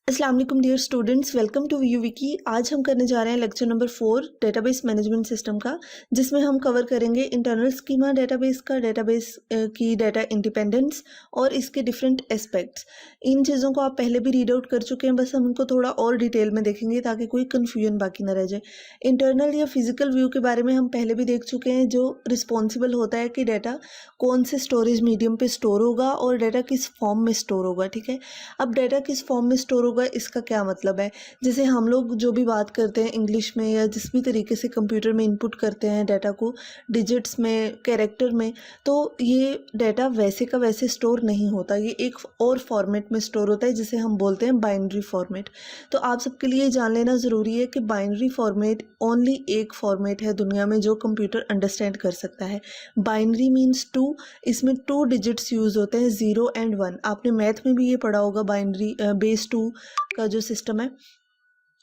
अस्सलाम वालेकुम dear students, welcome to यूविकी। आज हम करने जा रहे हैं lecture number 4 database management system का, जिसमें हम कवर करेंगे इंटरनल स्कीमा डेटाबेस का, डेटाबेस की डाटा इंडिपेंडेंस और इसके डिफरेंट एस्पेक्ट्स। इन चीज़ों को आप पहले भी रीड आउट कर चुके हैं, बस हम उनको थोड़ा और डिटेल में देखेंगे ताकि कोई कन्फ्यूजन बाकी ना रह जाए। इंटरनल या फिजिकल व्यू के बारे में हम पहले भी देख चुके हैं, जो रिस्पॉन्सिबल होता है कि डाटा कौन से स्टोरेज मीडियम पे स्टोर होगा और डाटा किस फॉर्म में स्टोर होगा। ठीक है, अब डाटा किस फॉर्म में स्टोर होगा इसका क्या मतलब है। जैसे हम लोग जो भी बात करते हैं इंग्लिश में या जिस भी तरीके से कंप्यूटर में इनपुट करते हैं डाटा को, डिजिट्स में, कैरेक्टर में, तो ये डाटा वैसे का वैसे स्टोर नहीं होता, ये एक और फॉर्मेट में स्टोर होता है जिसे हम बोलते हैं बाइनरी फॉर्मेट। तो आप सबके लिए जान लेना ज़रूरी है कि बाइनरी फॉर्मेट ओनली एक फॉर्मेट है दुनिया में जो कंप्यूटर अंडरस्टैंड कर सकता है। बाइनरी मीन्स 2, इसमें 2 डिजिट्स यूज़ होते हैं, 0 एंड 1। आपने मैथ में भी ये पढ़ा होगा, बाइनरी बेस 2 का जो सिस्टम है,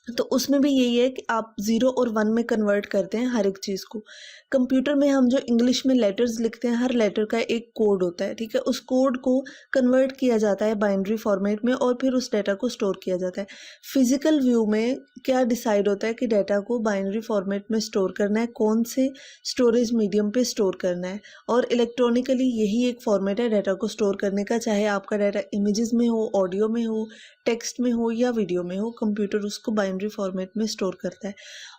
तो उसमें भी यही है कि आप 0 और 1 में कन्वर्ट करते हैं हर एक चीज़ को। कंप्यूटर में हम जो इंग्लिश में लेटर्स लिखते हैं, हर लेटर का एक कोड होता है। ठीक है, उस कोड को कन्वर्ट किया जाता है बाइनरी फॉर्मेट में और फिर उस डाटा को स्टोर किया जाता है। फिजिकल व्यू में क्या डिसाइड होता है कि डाटा को बाइनरी फॉर्मेट में स्टोर करना है, कौन से स्टोरेज मीडियम पे स्टोर करना है, और इलेक्ट्रॉनिकली यही एक फॉर्मेट है डाटा को स्टोर करने का। चाहे आपका डाटा इमेजेस में हो, ऑडियो में हो, टेक्स्ट में हो या वीडियो में हो, कंप्यूटर उसको बाइनरी फॉर्मेट में स्टोर करता है।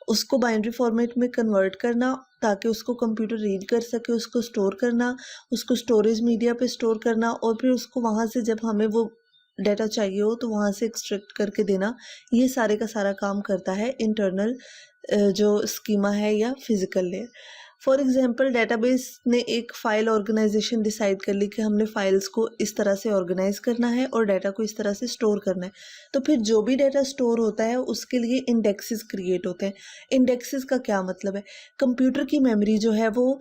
उसको बाइनरी फॉर्मेट में कन्वर्ट करना ताकि उसको कंप्यूटर रीड कर सके, उसको स्टोर करना, उसको स्टोरेज मीडिया पे स्टोर करना, और फिर उसको वहाँ से जब हमें वो डाटा चाहिए हो तो वहाँ से एक्सट्रैक्ट करके देना। ये सारे का सारा काम करता है इंटरनल जो स्कीमा है या physical layer. For example, database ने एक फ़ाइल ऑर्गेनाइजेशन डिसाइड कर ली कि हमने फाइल्स को इस तरह से ऑर्गेनाइज करना है और डाटा को इस तरह से स्टोर करना है। तो फिर जो भी डाटा स्टोर होता है उसके लिए इंडेक्सेस क्रिएट होते हैं। इंडेक्सेस का क्या मतलब है? कंप्यूटर की मेमोरी जो है वो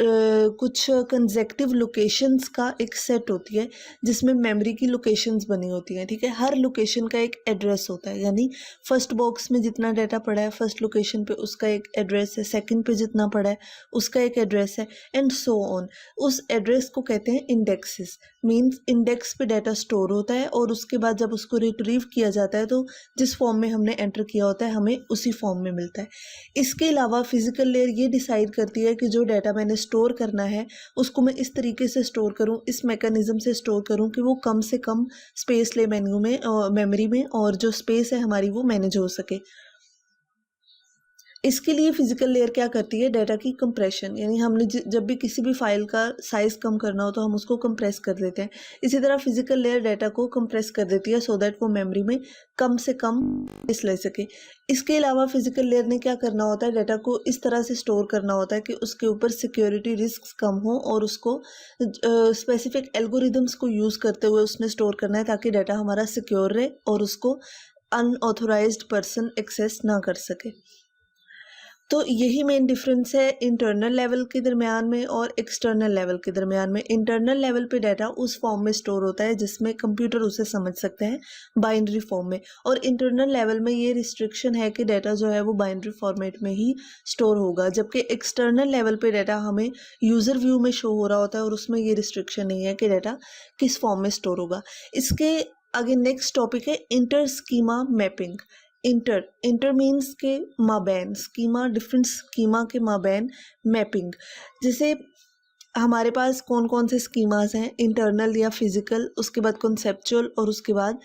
कुछ कंसेक्टिव लोकेशंस का एक सेट होती है जिसमें मेमोरी की लोकेशंस बनी होती हैं। ठीक है, हर लोकेशन का एक एड्रेस होता है, यानी फर्स्ट बॉक्स में जितना डाटा पड़ा है फर्स्ट लोकेशन पे उसका एक एड्रेस है, सेकंड पे जितना पड़ा है उसका एक एड्रेस है, एंड सो ऑन। उस एड्रेस को कहते हैं इंडेक्सेस। मींस इंडेक्स पे डाटा स्टोर होता है और उसके बाद जब उसको रिट्रीव किया जाता है तो जिस फॉर्म में हमने एंटर किया होता है हमें उसी फॉर्म में मिलता है। इसके अलावा फिजिकल लेयर ये डिसाइड करती है कि जो डाटा मैंने स्टोर करना है उसको मैं इस तरीके से स्टोर करूं, इस मैकेनिज्म से स्टोर करूं कि वो कम से कम स्पेस ले मेन्यू में, मेमोरी में, और जो स्पेस है हमारी वो मैनेज हो सके। इसके लिए फिजिकल लेयर क्या करती है? डाटा की कंप्रेशन, यानी हमने जब भी किसी भी फाइल का साइज कम करना हो तो हम उसको कंप्रेस कर देते हैं। इसी तरह फिजिकल लेयर डाटा को कंप्रेस कर देती है सो दैट वो मेमोरी में कम से कम स्पेस ले सके। इसके अलावा फिजिकल लेयर ने क्या करना होता है? डाटा को इस तरह से स्टोर करना होता है कि उसके ऊपर सिक्योरिटी रिस्क कम हो और उसको स्पेसिफिक एल्गोरिदम्स को यूज़ करते हुए उसने स्टोर करना है ताकि डाटा हमारा सिक्योर रहे और उसको अनऑथोराइज्ड पर्सन एक्सेस ना कर सके। तो यही मेन डिफरेंस है इंटरनल लेवल के दरमियान में और एक्सटर्नल लेवल के दरमियान में। इंटरनल लेवल पे डाटा उस फॉर्म में स्टोर होता है जिसमें कंप्यूटर उसे समझ सकते हैं, बाइनरी फॉर्म में, और इंटरनल लेवल में ये रिस्ट्रिक्शन है कि डाटा जो है वो बाइनरी फॉर्मेट में ही स्टोर होगा, जबकि एक्सटर्नल लेवल पे डाटा हमें यूज़र व्यू में शो हो रहा होता है और उसमें ये रिस्ट्रिक्शन नहीं है कि डाटा किस फॉर्म में स्टोर होगा। इसके आगे नेक्स्ट टॉपिक है inter schema mapping. Inter means के माबैन, स्कीमा डिफरेंट स्कीमा के माबैन मैपिंग। जैसे हमारे पास कौन कौन से स्कीमास हैं, इंटरनल या फिजिकल, उसके बाद कॉन्सेप्चुअल और उसके बाद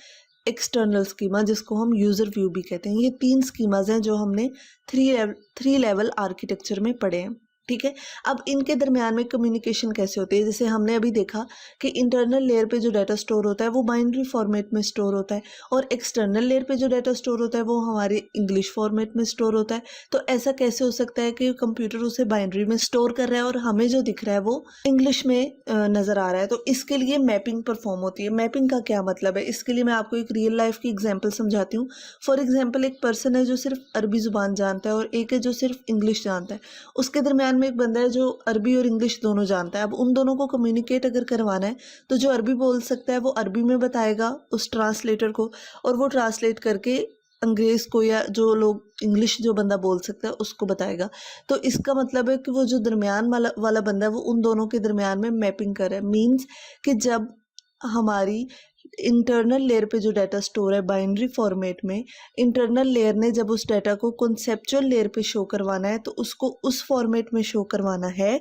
एक्सटर्नल स्कीमा जिसको हम यूज़र व्यू भी कहते हैं। ये 3 स्कीमास हैं जो हमने 3 लेवल आर्किटेक्चर में पढ़े हैं। ठीक है, अब इनके दरमियान में कम्युनिकेशन कैसे होती है? जैसे हमने अभी देखा कि इंटरनल लेयर पे जो डाटा स्टोर होता है वो बाइनरी फॉर्मेट में स्टोर होता है और एक्सटर्नल लेयर पे जो डाटा स्टोर होता है वो हमारे इंग्लिश फॉर्मेट में स्टोर होता है। तो ऐसा कैसे हो सकता है कि कंप्यूटर उसे बाइनरी में स्टोर कर रहा है और हमें जो दिख रहा है वो इंग्लिश में नज़र आ रहा है? तो इसके लिए मैपिंग परफॉर्म होती है। मैपिंग का क्या मतलब है? इसके लिए मैं आपको एक रियल लाइफ की एग्जाम्पल समझाती हूँ। फॉर एग्जाम्पल, एक पर्सन है जो सिर्फ अरबी ज़ुबान जानता है और एक है जो सिर्फ इंग्लिश जानता है। उसके दरमियान में एक बंदा है जो अरबी और इंग्लिश दोनों जानता है। अब उन दोनों को कम्युनिकेट अगर करवाना है तो जो अरबी बोल सकता है वो अरबी में बताएगा उस ट्रांसलेटर को, और वो ट्रांसलेट करके अंग्रेज़ को या जो लोग इंग्लिश जो बंदा बोल सकता है उसको बताएगा। तो इसका मतलब है कि वो जो दरमियान वाला बंदा है वो उन दोनों के दरमियान में मैपिंग कर रहा है। मीन्स कि जब हमारी इंटरनल लेयर पे जो डाटा स्टोर है बाइनरी फॉर्मेट में, इंटरनल लेयर ने जब उस डाटा को कॉन्सेप्चुअल लेयर पे शो करवाना है तो उसको उस फॉर्मेट में शो करवाना है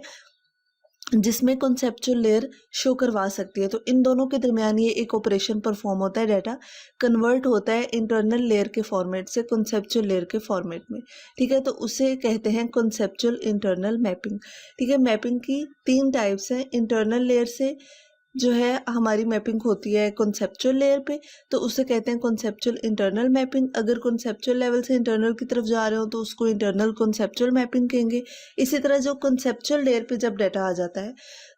जिसमें कॉन्सेप्चुअल लेयर शो करवा सकती है। तो इन दोनों के दरमियान ये एक ऑपरेशन परफॉर्म होता है, डाटा कन्वर्ट होता है इंटरनल लेयर के फॉर्मेट से कॉन्सेप्चुअल लेयर के फॉर्मेट में। ठीक है, तो उसे कहते हैं कॉन्सेप्चुअल इंटरनल मैपिंग। ठीक है, मैपिंग की 3 टाइप्स हैं। इंटरनल लेयर से जो है हमारी मैपिंग होती है कॉन्सेप्चुअल लेयर पे, तो उसे कहते हैं कॉन्सेप्चुअल इंटरनल मैपिंग। अगर कॉन्सेप्चुअल लेवल से इंटरनल की तरफ जा रहे हो तो उसको इंटरनल कॉन्सेप्चुअल मैपिंग कहेंगे। इसी तरह जो कॉन्सेप्चुअल लेयर पे जब डाटा आ जाता है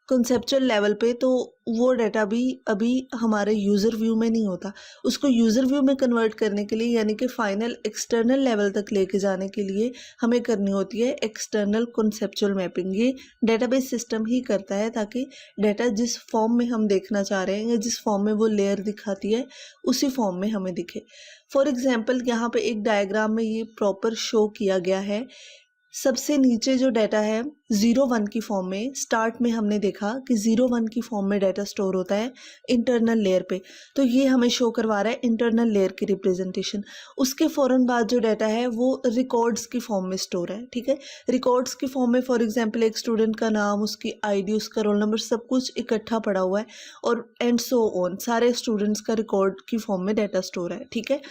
कॉन्सेप्चुअल लेवल पे, तो वो डाटा भी अभी हमारे यूज़र व्यू में नहीं होता, उसको यूज़र व्यू में कन्वर्ट करने के लिए यानी कि फाइनल एक्सटर्नल लेवल तक लेके जाने के लिए हमें करनी होती है एक्सटर्नल कॉन्सेप्चुअल मैपिंग। ये डेटाबेस सिस्टम ही करता है ताकि डाटा जिस फॉर्म में हम देखना चाह रहे हैं या जिस फॉर्म में वो लेयर दिखाती है उसी फॉर्म में हमें दिखे। फॉर एग्जाम्पल यहाँ पे एक डायग्राम में ये प्रॉपर शो किया गया है। सबसे नीचे जो डाटा है 0-1 की फॉर्म में, स्टार्ट में हमने देखा कि 0-1 की फॉर्म में डाटा स्टोर होता है इंटरनल लेयर पे, तो ये हमें शो करवा रहा है इंटरनल लेयर की रिप्रेजेंटेशन। उसके फ़ौरन बाद जो डाटा है वो रिकॉर्ड्स की फॉर्म में स्टोर है। ठीक है, रिकॉर्ड्स की फॉर्म में फॉर एग्जांपल एक स्टूडेंट का नाम, उसकी आईडी, उसका रोल नंबर, सब कुछ इकट्ठा पड़ा हुआ है और एंड सो ऑन, सारे स्टूडेंट्स का रिकॉर्ड की फॉर्म में डाटा स्टोर है। ठीक है,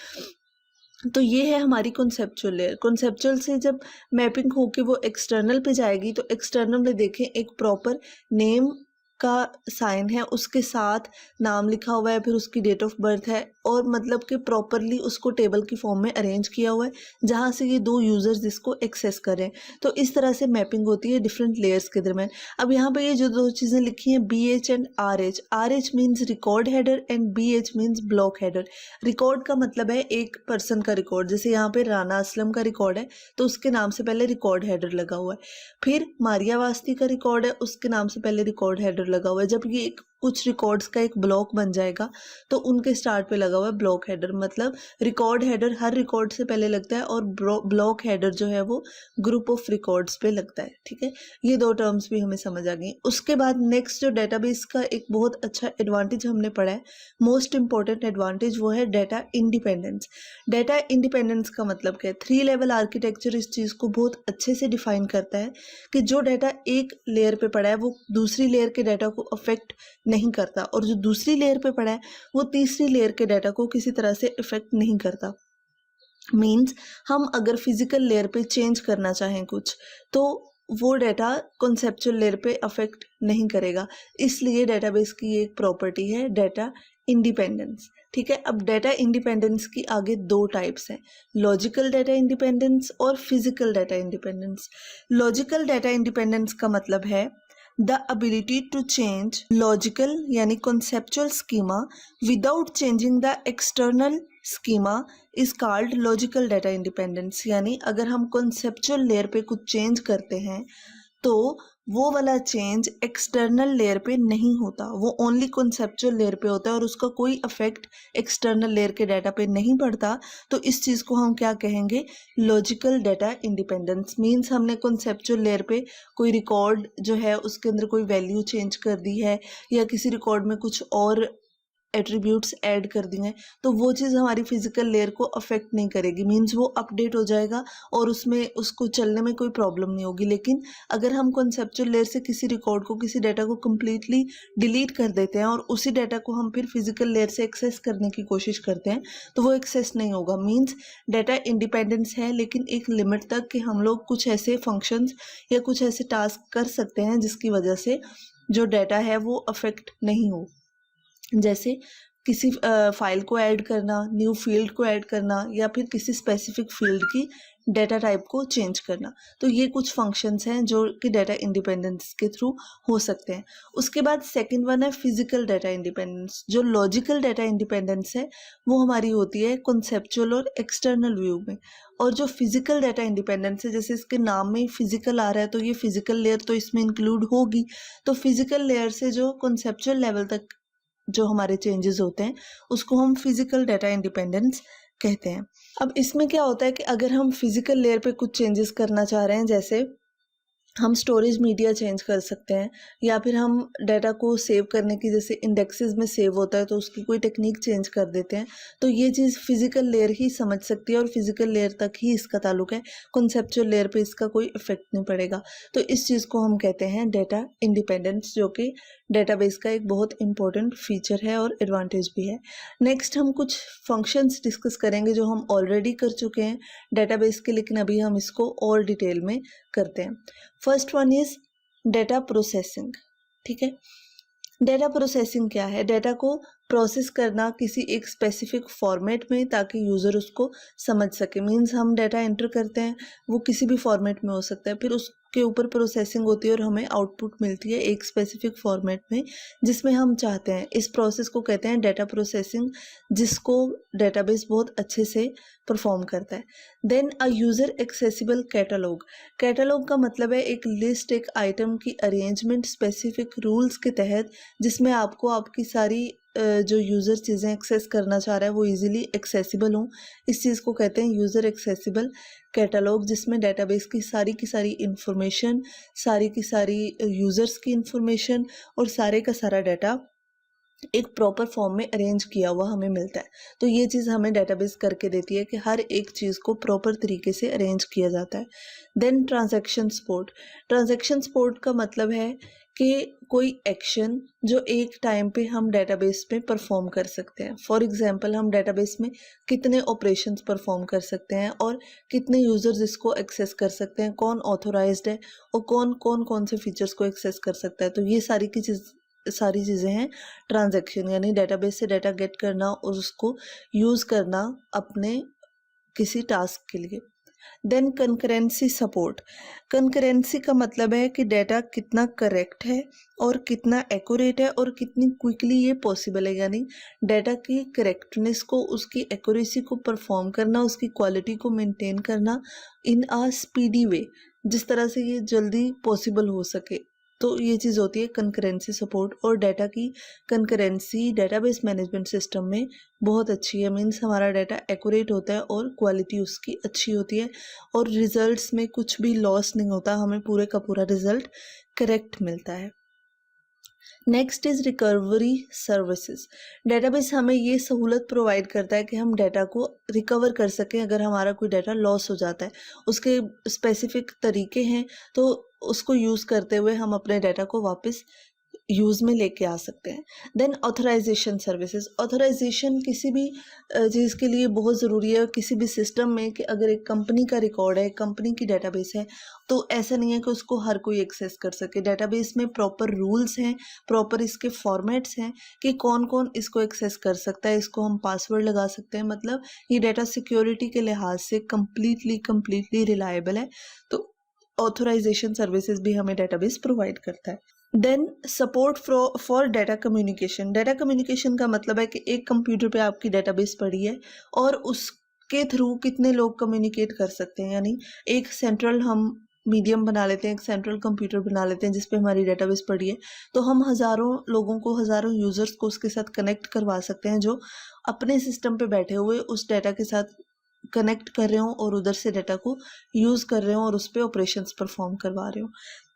तो ये है हमारी कॉन्सेप्चुअल लेयर। कॉन्सेप्चुअल से जब मैपिंग होके वो एक्सटर्नल पे जाएगी तो एक्सटर्नल में देखें एक प्रॉपर नेम का साइन है, उसके साथ नाम लिखा हुआ है, फिर उसकी डेट ऑफ बर्थ है और मतलब कि प्रॉपरली उसको टेबल की फॉर्म में अरेंज किया हुआ है जहाँ से ये 2 यूज़र्स इसको एक्सेस करें। तो इस तरह से मैपिंग होती है डिफरेंट लेयर्स के दरमियान। अब यहाँ पे ये जो 2 चीज़ें लिखी हैं BH and RH, RH means record header and BH means block header. Record का मतलब है एक पर्सन का रिकॉर्ड, जैसे यहाँ पे राना असलम का रिकॉर्ड है तो उसके नाम से पहले रिकॉर्ड हेडर लगा हुआ है। फिर मारिया वास्ती का रिकॉर्ड है, उसके नाम से पहले रिकॉर्ड हेडर लगा हुआ है। जब ये कुछ रिकॉर्ड्स का एक ब्लॉक बन जाएगा तो उनके स्टार्ट पे लगा हुआ है ब्लॉक हेडर। मतलब रिकॉर्ड हेडर हर रिकॉर्ड से पहले लगता है और ब्लॉक हेडर जो है वो ग्रुप ऑफ रिकॉर्ड्स पे लगता है। ठीक है, ये 2 टर्म्स भी हमें समझ आ गई। उसके बाद नेक्स्ट जो डेटाबेस का एक बहुत अच्छा एडवांटेज हमने पढ़ा है, मोस्ट इंपॉर्टेंट एडवांटेज, वो है डाटा इंडिपेंडेंस। डाटा इंडिपेंडेंस का मतलब क्या है? 3 लेवल आर्किटेक्चर इस चीज़ को बहुत अच्छे से डिफाइन करता है कि जो डाटा एक लेयर पे पड़ा है वो दूसरी लेयर के डाटा को अफेक्ट नहीं करता और जो दूसरी लेयर पे पड़ा है वो तीसरी लेयर के डाटा को किसी तरह से इफेक्ट नहीं करता। मीन्स हम अगर फिजिकल लेयर पे चेंज करना चाहें कुछ तो वो डाटा कॉन्सेप्चुअल लेयर पे अफेक्ट नहीं करेगा। इसलिए डेटाबेस की एक प्रॉपर्टी है डाटा इंडिपेंडेंस। ठीक है, अब डाटा इंडिपेंडेंस की आगे 2 टाइप्स हैं, लॉजिकल डाटा इंडिपेंडेंस और physical data independence. Logical data independence का मतलब है the ability to change logical यानी conceptual schema without changing the external schema is called logical data independence। यानी अगर हम conceptual layer पे कुछ change करते हैं तो वो वाला चेंज एक्सटर्नल लेयर पे नहीं होता, वो ओनली कॉन्सेप्चुअल लेयर पे होता है और उसका कोई इफेक्ट एक्सटर्नल लेयर के डाटा पे नहीं पड़ता। तो इस चीज़ को हम क्या कहेंगे? Logical data independence. मीन्स हमने कॉन्सेप्चुअल लेयर पे कोई रिकॉर्ड जो है उसके अंदर कोई वैल्यू चेंज कर दी है या किसी रिकॉर्ड में कुछ और एट्रीब्यूट्स ऐड कर दी हैं तो वो चीज़ हमारी फिजिकल लेयर को अफेक्ट नहीं करेगी। मीन्स वो अपडेट हो जाएगा और उसमें उसको चलने में कोई प्रॉब्लम नहीं होगी। लेकिन अगर हम कॉन्सेप्चुअल लेयर से किसी रिकॉर्ड को, किसी डाटा को कम्प्लीटली डिलीट कर देते हैं और उसी डाटा को हम फिर फिजिकल लेयर से एक्सेस करने की कोशिश करते हैं तो वो एक्सेस नहीं होगा। मीन्स डाटा इंडिपेंडेंस है लेकिन एक लिमिट तक कि हम लोग कुछ ऐसे फंक्शंस या कुछ ऐसे टास्क कर सकते हैं जिसकी वजह से जो डाटा है वो अफेक्ट नहीं हो। जैसे किसी फाइल को ऐड करना, न्यू फील्ड को ऐड करना या फिर किसी स्पेसिफिक फील्ड की डाटा टाइप को चेंज करना। तो ये कुछ फंक्शंस हैं जो कि डाटा इंडिपेंडेंस के थ्रू हो सकते हैं। उसके बाद सेकंड वन है फिजिकल डाटा इंडिपेंडेंस। जो लॉजिकल डाटा इंडिपेंडेंस है वो हमारी होती है कॉन्सेप्चुअल और एक्सटर्नल व्यू में। और जो फिजिकल डाटा इंडिपेंडेंस है, जैसे इसके नाम में फिजिकल आ रहा है तो ये फिजिकल लेयर तो इसमें इंक्लूड होगी। तो फिजिकल लेयर से जो कॉन्सेप्चुअल लेवल तक जो हमारे चेंजेस होते हैं उसको हम फिजिकल डाटा इंडिपेंडेंस कहते हैं। अब इसमें क्या होता है कि अगर हम फिजिकल लेयर पे कुछ चेंजेस करना चाह रहे हैं, जैसे हम स्टोरेज मीडिया चेंज कर सकते हैं, या फिर हम डाटा को सेव करने की, जैसे इंडेक्सेस में सेव होता है तो उसकी कोई टेक्निक चेंज कर देते हैं। तो ये चीज़ फिजिकल लेयर ही समझ सकती है और फिजिकल लेयर तक ही इसका ताल्लुक है, कॉन्सेप्चुअल लेयर पे इसका कोई इफेक्ट नहीं पड़ेगा। तो इस चीज़ को हम कहते हैं डेटा इंडिपेंडेंस, जो कि डेटाबेस का एक बहुत इंपॉर्टेंट फीचर है और एडवांटेज भी है। नेक्स्ट हम कुछ फंक्शंस डिस्कस करेंगे जो हम ऑलरेडी कर चुके हैं डेटाबेस के, लेकिन अभी हम इसको और डिटेल में करते हैं। First one is data processing. ठीक है, डेटा प्रोसेसिंग क्या है? डेटा को प्रोसेस करना किसी एक स्पेसिफिक फॉर्मेट में, ताकि यूज़र उसको समझ सके। मीन्स हम डेटा एंटर करते हैं, वो किसी भी फॉर्मेट में हो सकता है, फिर उसके ऊपर प्रोसेसिंग होती है और हमें आउटपुट मिलती है एक स्पेसिफिक फॉर्मेट में जिसमें हम चाहते हैं। इस प्रोसेस को कहते हैं डेटा प्रोसेसिंग, जिसको डेटाबेस बहुत अच्छे से परफॉर्म करता है। Then a user accessible catalogue. Catalogue का मतलब है एक लिस्ट, एक आइटम की अरेंजमेंट स्पेसिफिक रूल्स के तहत, जिसमें आपको आपकी सारी जो यूज़र चीज़ें एक्सेस करना चाह रहा है वो इजीली एक्सेसिबल हों। इस चीज़ को कहते हैं यूज़र एक्सेसिबल कैटलॉग, जिसमें डेटाबेस की सारी इंफॉर्मेशन, सारी की सारी यूज़र्स की इंफॉर्मेशन और सारे का सारा डाटा एक प्रॉपर फॉर्म में अरेंज किया हुआ हमें मिलता है। तो ये चीज़ हमें डेटाबेस करके देती है कि हर एक चीज़ को प्रॉपर तरीके से अरेंज किया जाता है। Then transaction support. Transaction support का मतलब है कि कोई एक्शन जो एक टाइम पे हम डेटाबेस में परफॉर्म कर सकते हैं। फॉर एग्जांपल, हम डेटाबेस में कितने ऑपरेशंस परफॉर्म कर सकते हैं और कितने यूज़र्स इसको एक्सेस कर सकते हैं, कौन ऑथोराइज्ड है और कौन से फीचर्स को एक्सेस कर सकता है। तो ये सारी चीज़ें हैं ट्रांजैक्शन, यानी डेटाबेस से डाटा गेट करना और उसको यूज़ करना अपने किसी टास्क के लिए। Then concurrency support. कंकरेंसी का मतलब है कि डाटा कितना करेक्ट है और कितना एक्यूरेट है और कितनी क्विकली ये पॉसिबल है, यानी डाटा की करेक्टनेस को, उसकी एक्यूरेसी को परफॉर्म करना, उसकी क्वालिटी को मेंटेन करना इन अ स्पीडी वे, जिस तरह से ये जल्दी पॉसिबल हो सके। तो ये चीज़ होती है कंकरेंसी सपोर्ट। और डाटा की कंकरेंसी डेटाबेस मैनेजमेंट सिस्टम में बहुत अच्छी है। मीन्स हमारा डाटा एक्यूरेट होता है और क्वालिटी उसकी अच्छी होती है और रिजल्ट्स में कुछ भी लॉस नहीं होता, हमें पूरे का पूरा रिजल्ट करेक्ट मिलता है। Next is recovery services. Database हमें ये सहूलत प्रोवाइड करता है कि हम डाटा को रिकवर कर सकें अगर हमारा कोई डाटा लॉस हो जाता है। उसके स्पेसिफिक तरीके हैं, तो उसको यूज़ करते हुए हम अपने डाटा को वापस यूज़ में लेके आ सकते हैं। Then authorisation services. ऑथराइजेशन किसी भी चीज़ के लिए बहुत ज़रूरी है किसी भी सिस्टम में, कि अगर एक कंपनी का रिकॉर्ड है, कंपनी की डेटाबेस है, तो ऐसा नहीं है कि उसको हर कोई एक्सेस कर सके। डेटाबेस में प्रॉपर रूल्स हैं, प्रॉपर इसके फॉर्मेट्स हैं कि कौन कौन इसको एक्सेस कर सकता है। इसको हम पासवर्ड लगा सकते हैं, मतलब ये डाटा सिक्योरिटी के लिहाज से कम्प्लीटली रिलायबल है। तो ऑथराइजेशन सर्विसेज भी हमें डेटाबेस प्रोवाइड करता है। Then support for data communication. Data communication का मतलब है कि एक कंप्यूटर पे आपकी डेटाबेस पड़ी है और उसके थ्रू कितने लोग कम्युनिकेट कर सकते हैं, यानी एक सेंट्रल हम मीडियम बना लेते हैं, एक सेंट्रल कंप्यूटर बना लेते हैं जिस पे हमारी डेटाबेस पड़ी है, तो हम हज़ारों लोगों को, हज़ारों यूज़र्स को उसके साथ कनेक्ट करवा सकते हैं, जो अपने सिस्टम पे बैठे हुए उस डाटा के साथ कनेक्ट कर रहे हो और उधर से डाटा को यूज़ कर रहे हो और उस पर ऑपरेशंस परफॉर्म करवा रहे हो।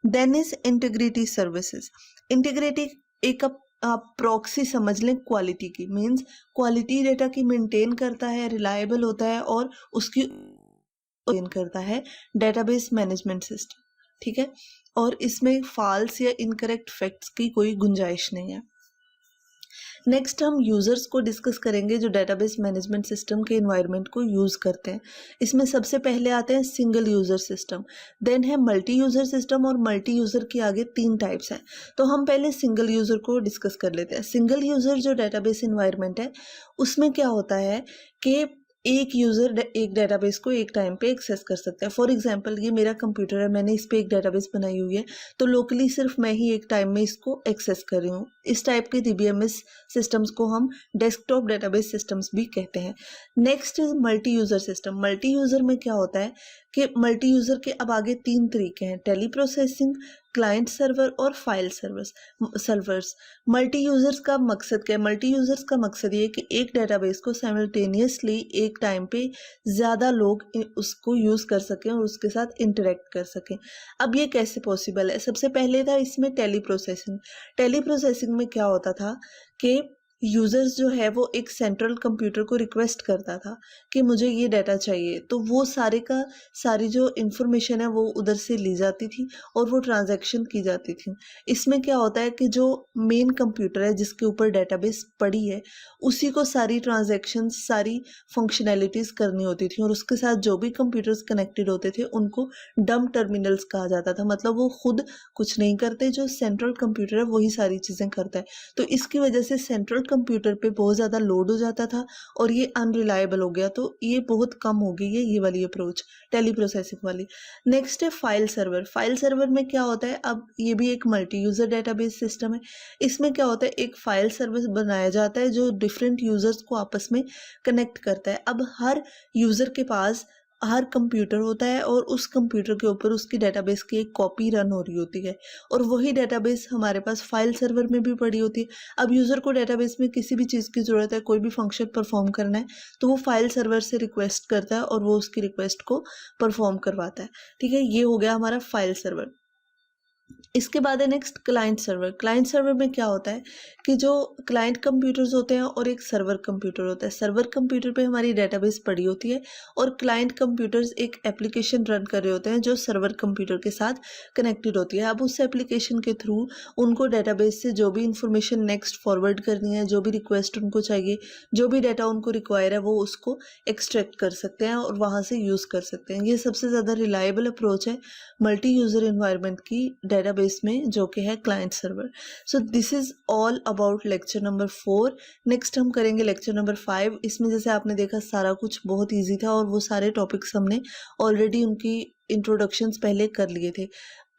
Then is integrity services. Integrity एक आप प्रॉक्सी समझ लें क्वालिटी की। मीन्स क्वालिटी डाटा की मेंटेन करता है, रिलायबल होता है और उसकी मेंटेन करता है डेटाबेस मैनेजमेंट सिस्टम। ठीक है, और इसमें फॉल्स या इनकरेक्ट फैक्ट्स की कोई गुंजाइश नहीं है। नेक्स्ट हम यूज़र्स को डिस्कस करेंगे जो डेटाबेस मैनेजमेंट सिस्टम के इन्वायरमेंट को यूज़ करते हैं। इसमें सबसे पहले आते हैं सिंगल यूज़र सिस्टम, देन है मल्टी यूज़र सिस्टम, और मल्टी यूज़र की आगे 3 टाइप्स हैं। तो हम पहले सिंगल यूज़र को डिस्कस कर लेते हैं। सिंगल यूज़र जो डेटाबेस इन्वायरमेंट है, उसमें क्या होता है कि एक यूज़र एक डेटाबेस को एक टाइम पे एक्सेस कर सकता है। फॉर एग्जांपल, ये मेरा कंप्यूटर है, मैंने इस पे एक डेटाबेस बनाई हुई है, तो लोकली सिर्फ मैं ही एक टाइम में इसको एक्सेस कर रही हूँ। इस टाइप के डीबीएमएस सिस्टम्स को हम डेस्कटॉप डेटाबेस सिस्टम्स भी कहते हैं। Next is multi user system. Multi user में क्या होता है कि मल्टी यूज़र के अब आगे 3 तरीके हैं, टेली प्रोसेसिंग, क्लाइंट सर्वर और फाइल सर्वर्स। मल्टी यूज़र्स का मकसद क्या है? मल्टी यूज़र्स का मकसद ये है कि एक डेटाबेस को साइमल्टेनियसली एक टाइम पे ज़्यादा लोग उसको यूज़ कर सकें और उसके साथ इंटरेक्ट कर सकें। अब ये कैसे पॉसिबल है? सबसे पहले था इसमें टेली प्रोसेसिंग। टेली प्रोसेसिंग में क्या होता था कि यूज़र्स जो है वो एक सेंट्रल कंप्यूटर को रिक्वेस्ट करता था कि मुझे ये डाटा चाहिए, तो वो सारी जो इन्फॉर्मेशन है वो उधर से ली जाती थी और वो ट्रांजैक्शन की जाती थी। इसमें क्या होता है कि जो मेन कंप्यूटर है जिसके ऊपर डेटाबेस पड़ी है, उसी को सारी ट्रांजैक्शंस, सारी फंक्शनैलिटीज़ करनी होती थी और उसके साथ जो भी कंप्यूटर्स कनेक्टेड होते थे उनको डंब टर्मिनल्स कहा जाता था। मतलब वो खुद कुछ नहीं करते, जो सेंट्रल कंप्यूटर है वही सारी चीज़ें करता है। तो इसकी वजह से सेंट्रल कंप्यूटर पे बहुत ज़्यादा लोड हो जाता था और ये अनरिलायबल हो गया, तो ये बहुत कम हो गई है ये वाली अप्रोच, टेली प्रोसेसिंग वाली। नेक्स्ट है फाइल सर्वर। फाइल सर्वर में क्या होता है, अब ये भी एक मल्टी यूज़र डेटाबेस सिस्टम है। इसमें क्या होता है, एक फाइल सर्वर बनाया जाता है जो डिफरेंट यूज़र्स को आपस में कनेक्ट करता है। अब हर यूज़र के पास हर कंप्यूटर होता है और उस कंप्यूटर के ऊपर उसकी डेटाबेस की एक कॉपी रन हो रही होती है और वही डेटाबेस हमारे पास फाइल सर्वर में भी पड़ी होती है। अब यूज़र को डेटाबेस में किसी भी चीज़ की ज़रूरत है, कोई भी फंक्शन परफॉर्म करना है, तो वो फाइल सर्वर से रिक्वेस्ट करता है और वो उसकी रिक्वेस्ट को परफॉर्म करवाता है। ठीक है, ये हो गया हमारा फाइल सर्वर। इसके बाद है next client server. Client server में क्या होता है कि जो क्लाइंट कंप्यूटर्स होते हैं और एक सर्वर कंप्यूटर होता है। सर्वर कंप्यूटर पे हमारी डेटाबेस पड़ी होती है और क्लाइंट कंप्यूटर्स एक एप्लीकेशन रन कर रहे होते हैं जो सर्वर कंप्यूटर के साथ कनेक्टेड होती है। अब उस एप्लीकेशन के थ्रू उनको डेटाबेस से जो भी इंफॉर्मेशन नेक्स्ट फॉरवर्ड करनी है, जो भी रिक्वेस्ट उनको चाहिए, जो भी डाटा उनको रिक्वायर है, वो उसको एक्सट्रैक्ट कर सकते हैं और वहाँ से यूज़ कर सकते हैं। ये सबसे ज़्यादा रिलायबल अप्रोच है मल्टी यूज़र इन्वायरमेंट की डेटाबेस में, जो कि है client server. So this is all about lecture number 4। Next हम करेंगे लेक्चर नंबर 5। इसमें जैसे आपने देखा सारा कुछ बहुत ईजी था और वो सारे टॉपिक्स हमने ऑलरेडी उनकी इंट्रोडक्शंस पहले कर लिए थे।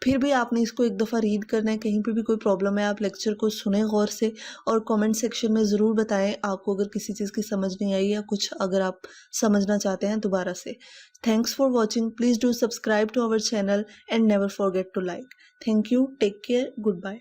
फिर भी आपने इसको एक दफ़ा रीड करना है। कहीं पे भी कोई प्रॉब्लम है आप लेक्चर को सुने गौर से और कमेंट सेक्शन में ज़रूर बताएं आपको अगर किसी चीज़ की समझ नहीं आई या कुछ अगर आप समझना चाहते हैं दोबारा से। Thanks for watching. Please do subscribe to our channel and never forget to like. Thank you, take care, good bye.